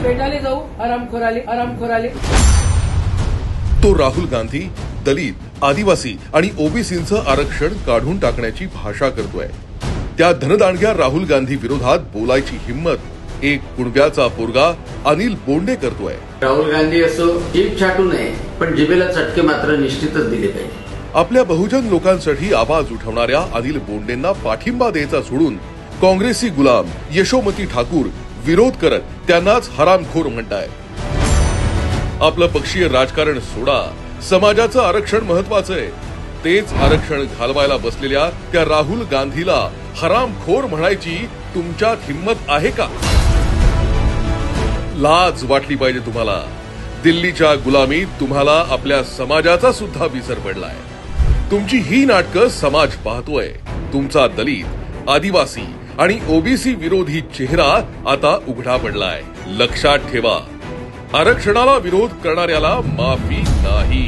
पेटाले जाऊ आरामखोराले। तो राहुल गांधी दलित, आदिवासी आणि ओबीसींचं आरक्षण काढून टाकण्याची भाषा करतोय। त्या धनदांडग्या राहुल गांधी विरोधात बोलायची हिम्मत एक कुणब्याचा पोरगा अनिल बोंडे करतोय। राहुल गांधी असो जीभ छाटू नये, पण जिभेला चटके मात्र निश्चितच दिले पाहिजे। आपल्या बहुजन लोकांसाठी आवाज उठवणाऱ्या अनिल बोंडेंना पाठिंबा द्यायचा सोडून काँग्रेसी गुलाम यशोमती ठाकूर विरोध करत त्यांनाच हरामखोर म्हणताय। आपलं पक्षीय राजकारण सोडा, समाजाचं आरक्षण महत्वाचं आहे। तेच आरक्षण घालवायला बसलेल्या त्या राहुल गांधीला हरामखोर म्हणायची तुमच्यात हिम्मत आहे का? लाज वाटली पाहिजे तुम्हाला। दिल्लीच्या गुलामीत तुम्हाला आपल्या समाजाचा सुद्धा विसर पडलाय। तुमची ही नाटकं समाज पाहतोय। तुमचा दलित, आदिवासी आणि ओबीसी विरोधी चेहरा आता उघडा पडलाय। लक्षात ठेवा, आरक्षणाला विरोध करणाऱ्याला माफी नाही।